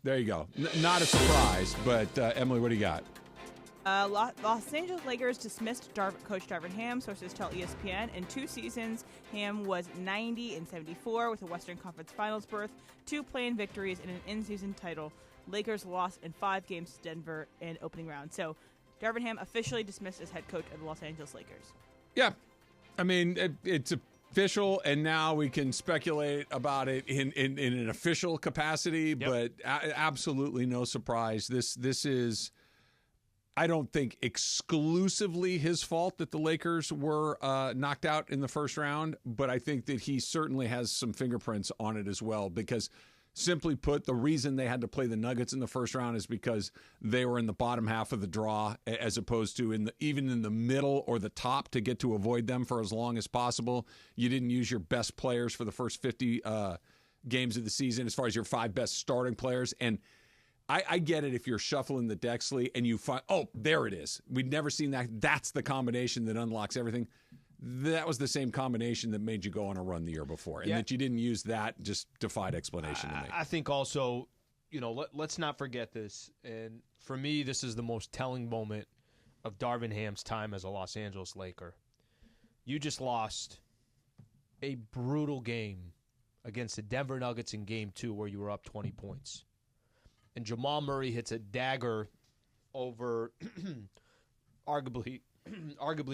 There you go. Not a surprise, but Emily, what do you got? Los Angeles Lakers dismissed coach Darvin Ham, sources tell ESPN. In 2 seasons, Ham was 90-74 with a Western Conference Finals berth, 2 play-in victories, and an in-season title. Lakers lost in 5 games to Denver in opening round. So Darvin Ham officially dismissed as head coach of the Los Angeles Lakers. Yeah. I mean, it's official, and now we can speculate about it in an official capacity, but absolutely no surprise. This is, I don't think, exclusively his fault that the Lakers were knocked out in the first round, but I think that he certainly has some fingerprints on it as well, because simply put, the reason they had to play the Nuggets in the first round is because they were in the bottom half of the draw, as opposed to even in the middle or the top to get to avoid them for as long as possible. You didn't use your best players for the first 50 games of the season as far as your 5 best starting players. And I get it if you're shuffling the deck, Slee, and you find, oh, there it is. We'd never seen that. That's the combination that unlocks everything. That was the same combination that made you go on a run the year before. And that you didn't use that just defied explanation to me. I think also, let's not forget this. And for me, this is the most telling moment of Darvin Ham's time as a Los Angeles Laker. You just lost a brutal game against the Denver Nuggets in Game 2 where you were up 20 points. And Jamal Murray hits a dagger over arguably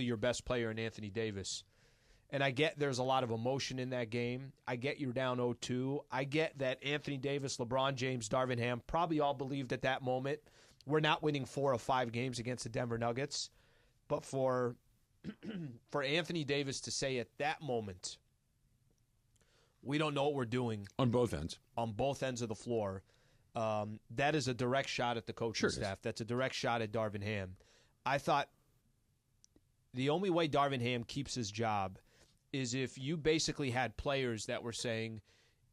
your best player in Anthony Davis. And I get there's a lot of emotion in that game. I get you're down 0-2. I get that Anthony Davis, LeBron James, Darvin Ham probably all believed at that moment we're not winning 4 of 5 games against the Denver Nuggets. But for Anthony Davis to say at that moment, we don't know what we're doing. On both ends. On both ends of the floor. That is a direct shot at the coaching staff. That's a direct shot at Darvin Ham. I thought the only way Darvin Ham keeps his job is if you basically had players that were saying,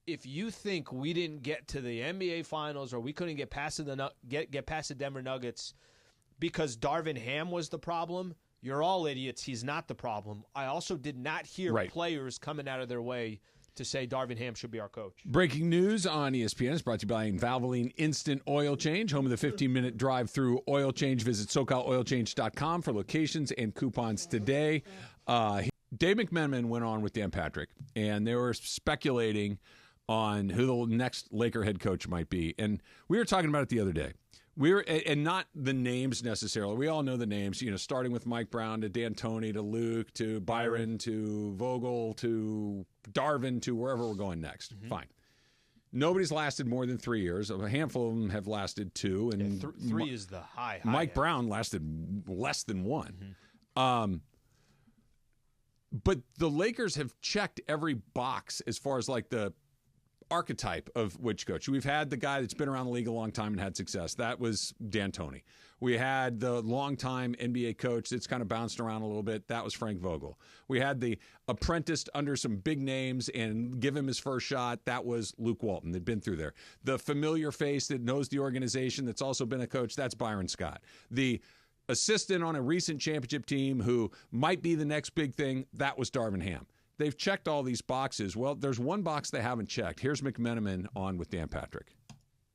if you think we didn't get to the NBA Finals or we couldn't get past the Denver Nuggets because Darvin Ham was the problem, you're all idiots. He's not the problem. I also did not hear players coming out of their way to say Darvin Ham should be our coach. Breaking news on ESPN is brought to you by Valvoline Instant Oil Change, home of the 15-minute drive-through oil change. Visit SoCalOilChange.com for locations and coupons today. Dave McMenamin went on with Dan Patrick, and they were speculating on who the next Laker head coach might be. And we were talking about it the other day. And not the names necessarily. We all know the names, starting with Mike Brown to D'Antoni to Luke to Byron to Vogel to Darvin to wherever we're going next. Fine. Nobody's lasted more than 3 years. A handful of them have lasted 2. And 3 is the high. Mike Brown lasted less than 1. But the Lakers have checked every box as far as like the archetype of which coach. We've had the guy that's been around the league a long time and had success. That was D'Antoni. We had the longtime NBA coach that's kind of bounced around a little bit. That was Frank Vogel. We had the apprenticed under some big names and give him his first shot. That was Luke Walton. They'd been through there. The familiar face that knows the organization that's also been a coach, that's Byron Scott. The assistant on a recent championship team who might be the next big thing, that was Darvin Ham. They've checked all these boxes. Well, there's one box they haven't checked. Here's McMenamin on with Dan Patrick.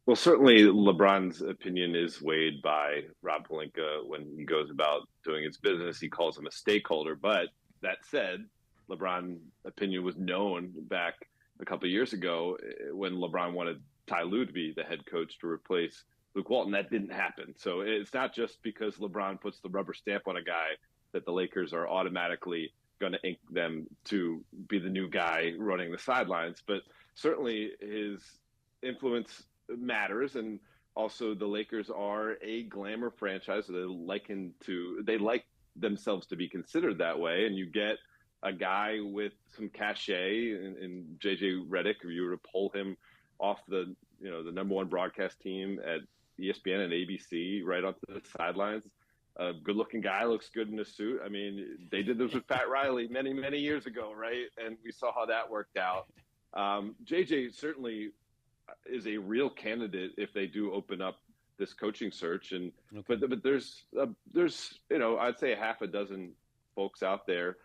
Well, certainly LeBron's opinion is weighed by Rob Pelinka when he goes about doing his business. He calls him a stakeholder. But that said, LeBron's opinion was known back a couple of years ago when LeBron wanted Ty Lue to be the head coach to replace Luke Walton. That didn't happen. So it's not just because LeBron puts the rubber stamp on a guy that the Lakers are automatically going to ink them to be the new guy running the sidelines. But certainly his influence matters. And also the Lakers are a glamour franchise. So they like themselves to be considered that way. And you get a guy with some cachet in JJ Redick, if you were to pull him off the number one broadcast team at ESPN and ABC right onto the sidelines. A good-looking guy, looks good in a suit. I mean, they did this with Pat Riley many, many years ago, right? And we saw how that worked out. JJ certainly is a real candidate if they do open up this coaching search. And but there's I'd say a half a dozen folks out there,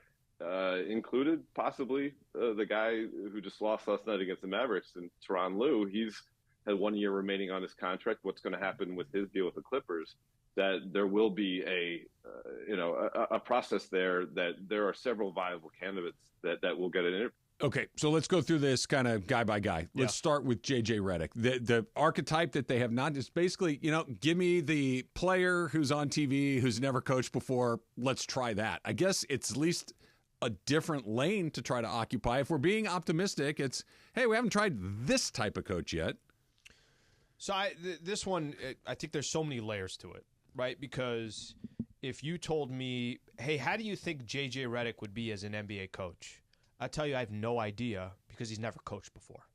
included possibly the guy who just lost last night against the Mavericks, and Tyronn Lue. He's had 1 year remaining on his contract, what's going to happen with his deal with the Clippers, that there will be a process there, that there are several viable candidates that will get an interview. Okay, so let's go through this kind of guy by guy. Let's start with J.J. Redick. The archetype that they have not is basically, give me the player who's on TV, who's never coached before. Let's try that. I guess it's at least a different lane to try to occupy. If we're being optimistic, it's, hey, we haven't tried this type of coach yet. So this one, I think there's so many layers to it, right? Because if you told me, hey, how do you think J.J. Redick would be as an NBA coach? I'll tell you I have no idea because he's never coached before.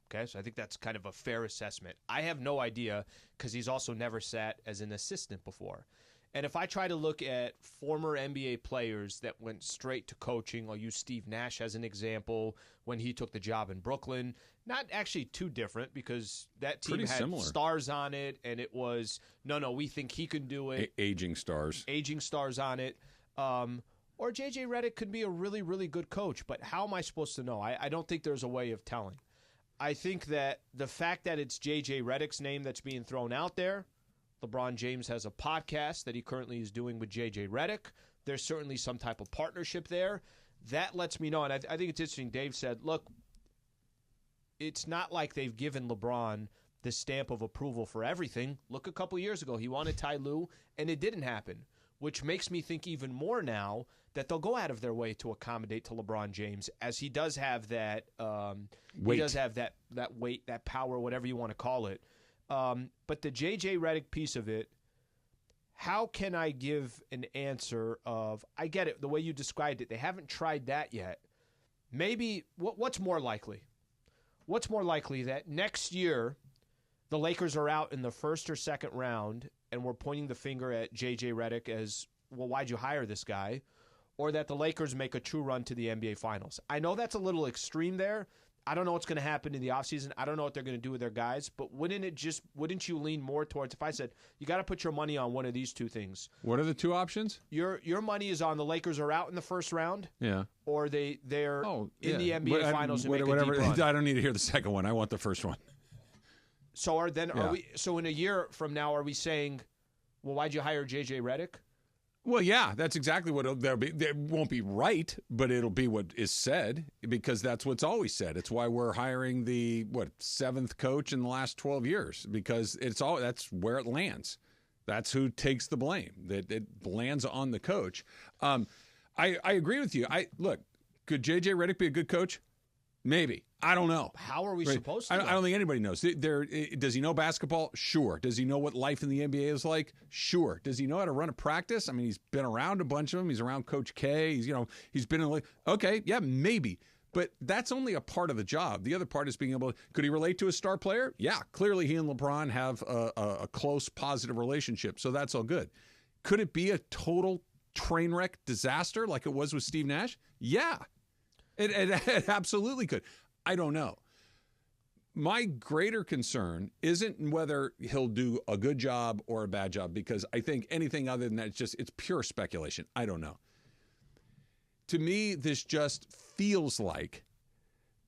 Okay, so I think that's kind of a fair assessment. I have no idea because he's also never sat as an assistant before. And if I try to look at former NBA players that went straight to coaching, I'll use Steve Nash as an example when he took the job in Brooklyn. Not actually too different because that team Pretty had similar. stars on it, and it was, no, we think he can do it. Aging stars. Aging stars on it. Or J.J. Redick could be a really, really good coach, but how am I supposed to know? I don't think there's a way of telling. I think that the fact that it's J.J. Redick's name that's being thrown out there, LeBron James has a podcast that he currently is doing with J.J. Redick. There's certainly some type of partnership there. That lets me know, and I think it's interesting, Dave said, look, it's not like they've given LeBron the stamp of approval for everything. Look, a couple years ago, he wanted Ty Lue, and it didn't happen, which makes me think even more now that they'll go out of their way to accommodate to LeBron James, as he does have that weight. He does have that weight, that power, whatever you want to call it. But the J.J. Redick piece of it, how can I give an answer of, I get it, the way you described it, they haven't tried that yet. Maybe, what's more likely? What's more likely that next year the Lakers are out in the first or second round and we're pointing the finger at J.J. Redick as, well, why'd you hire this guy? Or that the Lakers make a true run to the NBA Finals. I know that's a little extreme there. I don't know what's going to happen in the offseason. I don't know what they're going to do with their guys. But wouldn't you lean more towards, if I said, you got to put your money on one of these two things. What are the two options? Your money is on the Lakers are out in the first round. Yeah. Or they're in the NBA But, Finals and whatever. make a deep run. I don't need to hear the second one. I want the first one. So are we? So in a year from now, are we saying, well, why'd you hire J.J. Redick? Well, yeah, that's exactly what they'll be. It won't be right, but it'll be what is said because that's what's always said. It's why we're hiring the seventh coach in the last 12 years because that's where it lands. That's who takes the blame. That it lands on the coach. I agree with you. Could J.J. Redick be a good coach? Maybe. I don't know. How are we supposed to? I don't think anybody knows. Does he know basketball? Sure. Does he know what life in the NBA is like? Sure. Does he know how to run a practice? I mean, he's been around a bunch of them. He's around Coach K. He's been in. Okay, yeah, maybe. But that's only a part of the job. The other part is being able. Could he relate to a star player? Yeah, clearly he and LeBron have a close, positive relationship. So that's all good. Could it be a total train wreck disaster like it was with Steve Nash? Yeah. It absolutely could. I don't know. My greater concern isn't whether he'll do a good job or a bad job, because I think anything other than that, it's pure speculation. I don't know. To me, this just feels like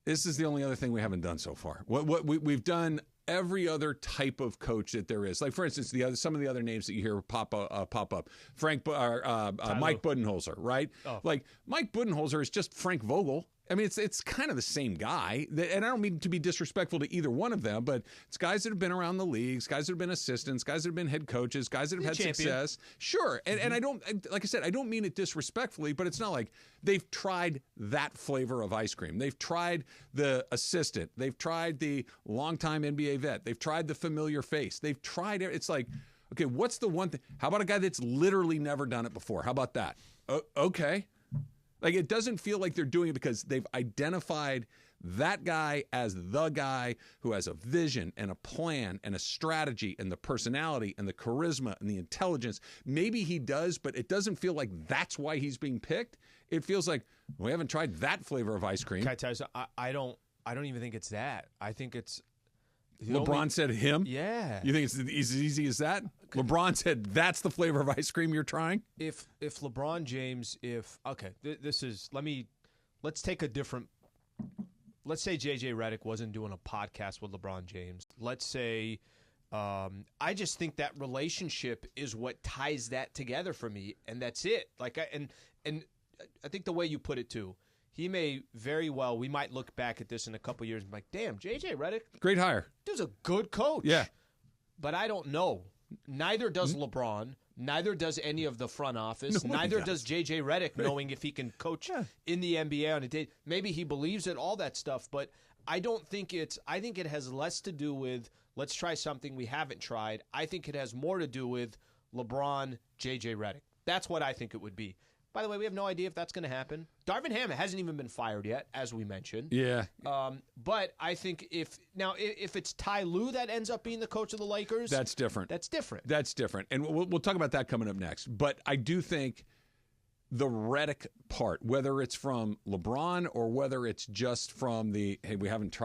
this is the only other thing we haven't done so far. What we've done every other type of coach that there is. Like, for instance, some of the other names that you hear pop up. Mike Budenholzer, right? Oh. Like, Mike Budenholzer is just Frank Vogel. I mean, it's kind of the same guy. And I don't mean to be disrespectful to either one of them, but it's guys that have been around the leagues, guys that have been assistants, guys that have been head coaches, guys that have had success. Sure. And I don't, like I said, I don't mean it disrespectfully, but it's not like they've tried that flavor of ice cream. They've tried the assistant. They've tried the longtime NBA vet. They've tried the familiar face. They've tried it. It's like, okay, what's the one thing? How about a guy that's literally never done it before? How about that? Okay. Like, it doesn't feel like they're doing it because they've identified that guy as the guy who has a vision and a plan and a strategy and the personality and the charisma and the intelligence. Maybe he does, but it doesn't feel like that's why he's being picked. It feels like we haven't tried that flavor of ice cream. Can I tell you something? I don't even think it's that. I think it's LeBron said him? Yeah. You think it's as easy as that? LeBron said that's the flavor of ice cream you're trying? If LeBron James, let's take a different, let's say J.J. Redick wasn't doing a podcast with LeBron James. let's say, I just think that relationship is what ties that together for me, and that's it. Like, and I think the way you put it too, he may very well. We might look back at this in a couple years and be like, "Damn, JJ Redick, great hire. Dude's a good coach." Yeah, but I don't know. Neither does LeBron. Neither does any of the front office. Neither does JJ Redick, knowing if he can coach in the NBA on a day. Maybe he believes it, all that stuff. But I don't think it's. I think it has less to do with let's try something we haven't tried. I think it has more to do with LeBron, JJ Redick. That's what I think it would be. By the way, we have no idea if that's going to happen. Darvin Ham hasn't even been fired yet, as we mentioned. Yeah. But I think if it's Ty Lue that ends up being the coach of the Lakers, that's different. That's different. That's different. And we'll talk about that coming up next. But I do think the Redick part, whether it's from LeBron or whether it's just from the, hey, we haven't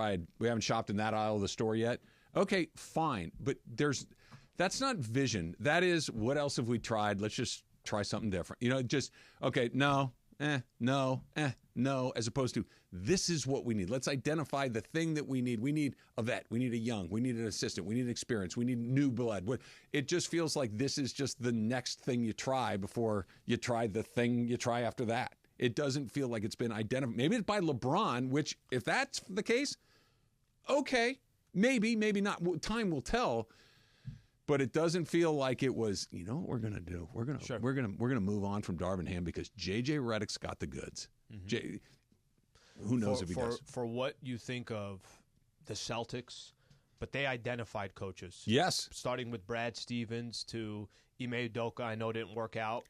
shopped in that aisle of the store yet. Okay, fine. But that's not vision. That is, what else have we tried? Let's just try something different. Just, okay, no, as opposed to, this is what we need. Let's identify the thing that we need. We need a vet. We need a young. We need an assistant. We need experience. We need new blood. It just feels like this is just the next thing you try before you try the thing you try after that. It doesn't feel like it's been identified. Maybe it's by LeBron, which, if that's the case, okay, maybe not. Time will tell. But it doesn't feel like it was, what we're going to do? We're going to move on from Darvin Ham because JJ Redick's got the goods. Mm-hmm. Who knows if he does? For what you think of the Celtics, but they identified coaches. Yes. Starting with Brad Stevens to Ime Udoka, I know didn't work out.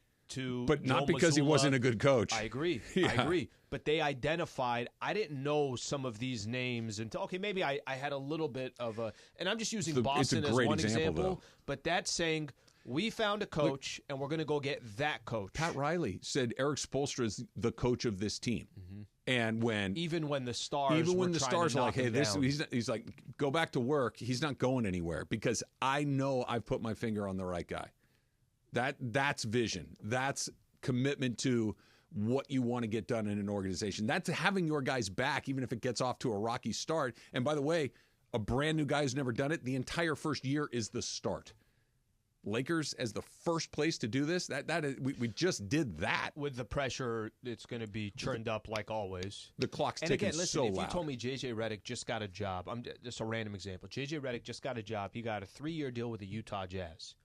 But not because he wasn't a good coach. I agree. Yeah. I agree. But they identified, I didn't know some of these names until, okay, maybe I had a little bit of a, and I'm just using Boston as one example, but that's saying we found a coach and we're going to go get that coach. Pat Riley said Eric Spoelstra is the coach of this team. Mm-hmm. And even when the stars are like, hey, he's like, go back to work, he's not going anywhere because I know I've put my finger on the right guy. That's vision. That's commitment to what you want to get done in an organization. That's having your guys back, even if it gets off to a rocky start. And by the way, a brand new guy who's never done it, the entire first year is the start. Lakers as the first place to do this, we just did that. With the pressure, it's going to be churned up like always. The clock's ticking so loud. And again, listen, if you told me J.J. Redick just got a job, I'm just a random example. J.J. Redick just got a job. He got a 3-year deal with the Utah Jazz.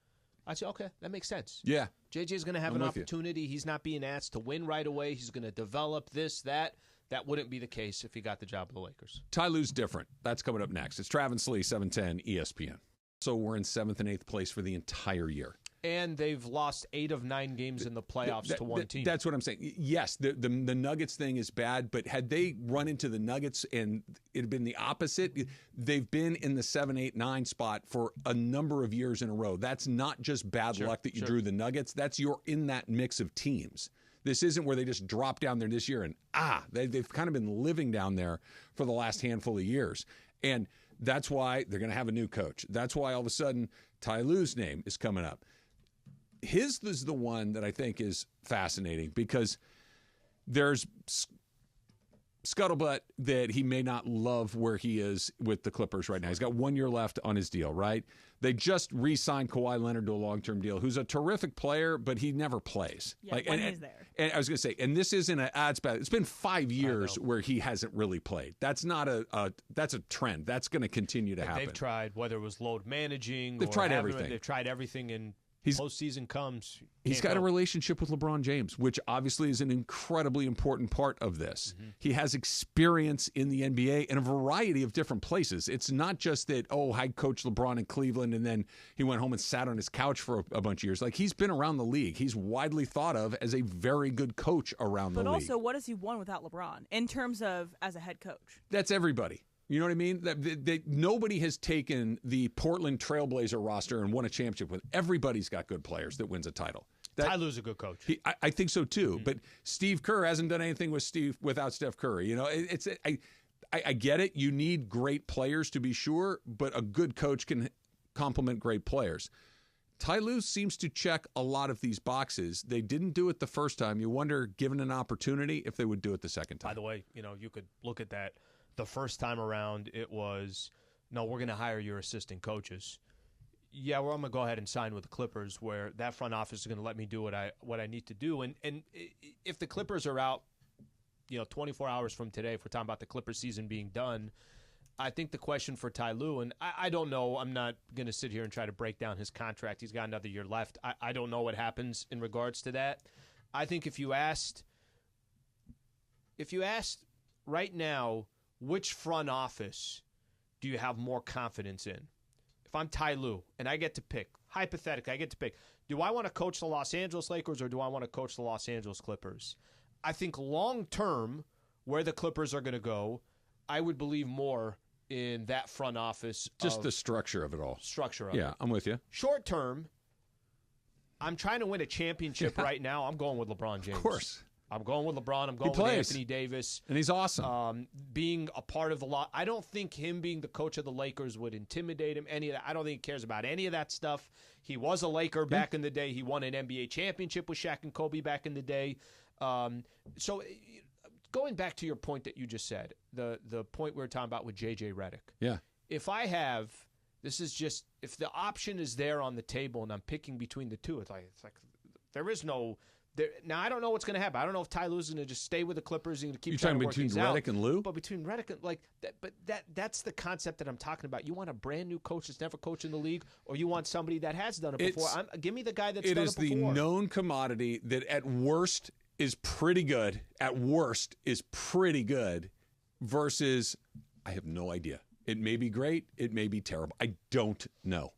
I'd say, okay, that makes sense. Yeah. JJ's going to have an opportunity. He's not being asked to win right away. He's going to develop this, that. That wouldn't be the case if he got the job with the Lakers. Ty Lue's different. That's coming up next. It's Travis Lee, 710 ESPN. So we're in 7th and 8th place for the entire year. And they've lost 8 of 9 games in the playoffs to one team. That's what I'm saying. Yes, the Nuggets thing is bad, but had they run into the Nuggets and it had been the opposite, they've been in the 7, 8, 9 spot for a number of years in a row. That's not just bad luck that you drew the Nuggets. That's you're in that mix of teams. This isn't where they just drop down there this year and they've kind of been living down there for the last handful of years. And that's why they're going to have a new coach. That's why all of a sudden Ty Lue's name is coming up. His is the one that I think is fascinating because there's scuttlebutt that he may not love where he is with the Clippers right now. He's got 1 year left on his deal, right? They just re-signed Kawhi Leonard to a long-term deal, who's a terrific player, but he never plays. Yeah, when he's there. And I was going to say, and this isn't an odds bad. It's been 5 years where he hasn't really played. That's not that's a trend. That's going to continue to happen. They've tried, whether it was load managing. They've tried everything. They've tried everything, and postseason comes. He's got a relationship with LeBron James, which obviously is an incredibly important part of this. Mm-hmm. He has experience in the NBA in a variety of different places. It's not just that, I coached LeBron in Cleveland and then he went home and sat on his couch for a bunch of years. Like, he's been around the league. He's widely thought of as a very good coach around the league. But also, what has he won without LeBron in terms of as a head coach? That's everybody. You know what I mean? Nobody has taken the Portland Trailblazer roster and won a championship with. Everybody's got good players that wins a title. Ty Lue's a good coach. I think so too. Mm-hmm. But Steve Kerr hasn't done anything without Steph Curry. You know, I get it. You need great players to be sure, but a good coach can complement great players. Ty Lue seems to check a lot of these boxes. They didn't do it the first time. You wonder, given an opportunity, if they would do it the second time. By the way, you could look at that. The first time around, it was no, we're going to hire your assistant coaches. Yeah, well, I'm going to go ahead and sign with the Clippers, where that front office is going to let me do what I need to do. And if the Clippers are out, 24 hours from today, if we're talking about the Clippers season being done, I think the question for Ty Lue, and I don't know, I'm not going to sit here and try to break down his contract. He's got another year left. I don't know what happens in regards to that. I think if you asked right now, which front office do you have more confidence in? If I'm Ty Lue and I get to pick, hypothetically, I get to pick, do I want to coach the Los Angeles Lakers or do I want to coach the Los Angeles Clippers? I think long term, where the Clippers are going to go, I would believe more in that front office. Just the structure of it all. Yeah, I'm with you. Short term, I'm trying to win a championship right now. I'm going with LeBron James. Of course. I'm going with LeBron. I'm going with Anthony Davis. And he's awesome. Being a part of the lot. I don't think him being the coach of the Lakers would intimidate him. Any of that. I don't think he cares about any of that stuff. He was a Laker back in the day. He won an NBA championship with Shaq and Kobe back in the day. So going back to your point that you just said, the point we were talking about with J.J. Redick. Yeah. If the option is there on the table and I'm picking between the two, it's like there is no. Now, I don't know what's going to happen. I don't know if Ty Lue's going to just stay with the Clippers and keep trying to work things out. You're talking between Redick and Lue? But between Redick and that's the concept that I'm talking about. You want a brand new coach that's never coached in the league, or you want somebody that has done it before. Give me the guy that's done it before. It is the known commodity that at worst is pretty good. At worst is pretty good versus I have no idea. It may be great. It may be terrible. I don't know.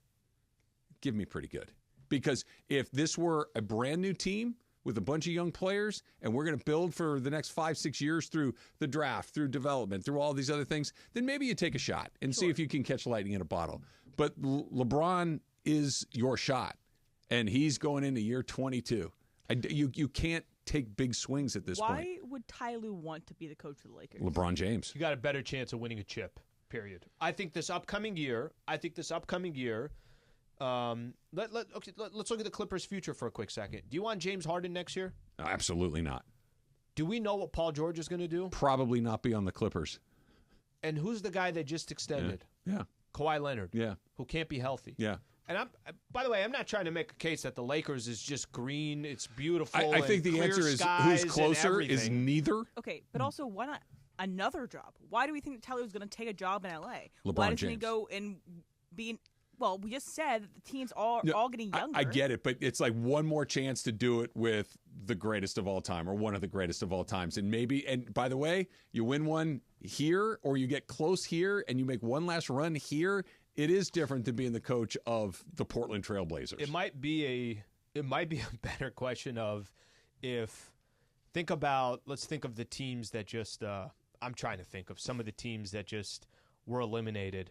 Give me pretty good. Because if this were a brand new team with a bunch of young players, and we're going to build for the next 5-6 years through the draft, through development, through all these other things, then maybe you take a shot and see if you can catch lightning in a bottle. But LeBron is your shot, and he's going into year 22. You can't take big swings at this point. Why would Ty Lue want to be the coach of the Lakers? LeBron James. You got a better chance of winning a chip, period. I think this upcoming year, let's look at the Clippers' future for a quick second. Do you want James Harden next year? No, absolutely not. Do we know what Paul George is going to do? Probably not be on the Clippers. And who's the guy that just extended? Yeah. Kawhi Leonard. Yeah. Who can't be healthy. Yeah. And by the way, I'm not trying to make a case that the Lakers is just green. It's beautiful. I think the answer is who's closer is neither. Okay, but also why not another job? Why do we think that Tyler is going to take a job in L.A.? LeBron Why doesn't James. he go and be? Well, we just said that the teams are all getting younger. I get it, but it's like one more chance to do it with the greatest of all time or one of the greatest of all times. And by the way, you win one here or you get close here and you make one last run here. It is different than being the coach of the Portland Trail Blazers. It might be a better question of let's think of the teams that just, I'm trying to think of some of the teams that just were eliminated.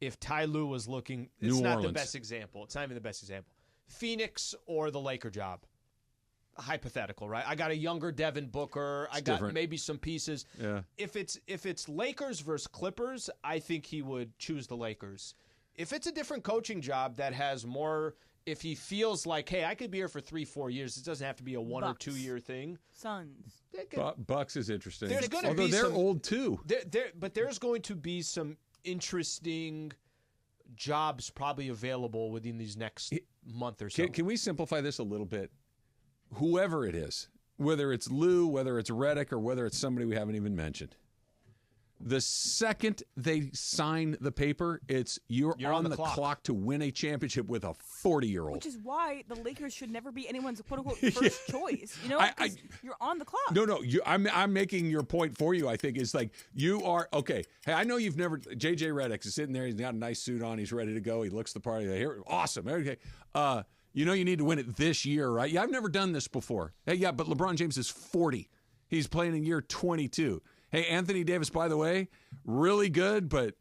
If Ty Lue was looking, it's not the best example. It's not even the best example. Phoenix or the Laker job. Hypothetical, right? I got a younger Devin Booker. I got maybe some pieces. Yeah. If it's Lakers versus Clippers, I think he would choose the Lakers. If it's a different coaching job that has more, if he feels like, hey, I could be here for 3-4 years, it doesn't have to be a 1 or 2 year thing. Suns. Bucks is interesting. There's going Although to be they're old too. But there's going to be some interesting jobs probably available within these next month or so. Can we simplify this a little bit? Whoever it is, whether it's Lue, whether it's Redick, or whether it's somebody we haven't even mentioned, the second they sign the paper, it's you're on the clock to win a championship with a 40-year-old. Which is why the Lakers should never be anyone's quote-unquote first choice. You know, because you're on the clock. No, I'm making your point for you, I think, is like you are, okay, hey, I know you've never, J.J. Redick is sitting there, he's got a nice suit on, he's ready to go, he looks the party, here, awesome, okay, you know you need to win it this year, right? Yeah, I've never done this before. Hey, yeah, but LeBron James is 40. He's playing in year 22. Hey, Anthony Davis, by the way, really good, but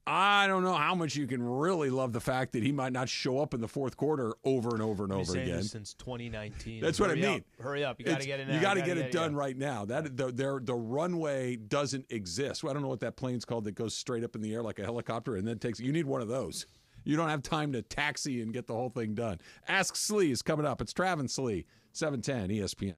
I don't know how much you can really love the fact that he might not show up in the fourth quarter over and over and over again. Since 2019. That's what I mean. Hurry up. You got to get it now. You got to get it done right now. The runway doesn't exist. Well, I don't know what that plane's called that goes straight up in the air like a helicopter and then takes – you need one of those. You don't have time to taxi and get the whole thing done. Ask Slee is coming up. It's Travis Slee, 710 ESPN.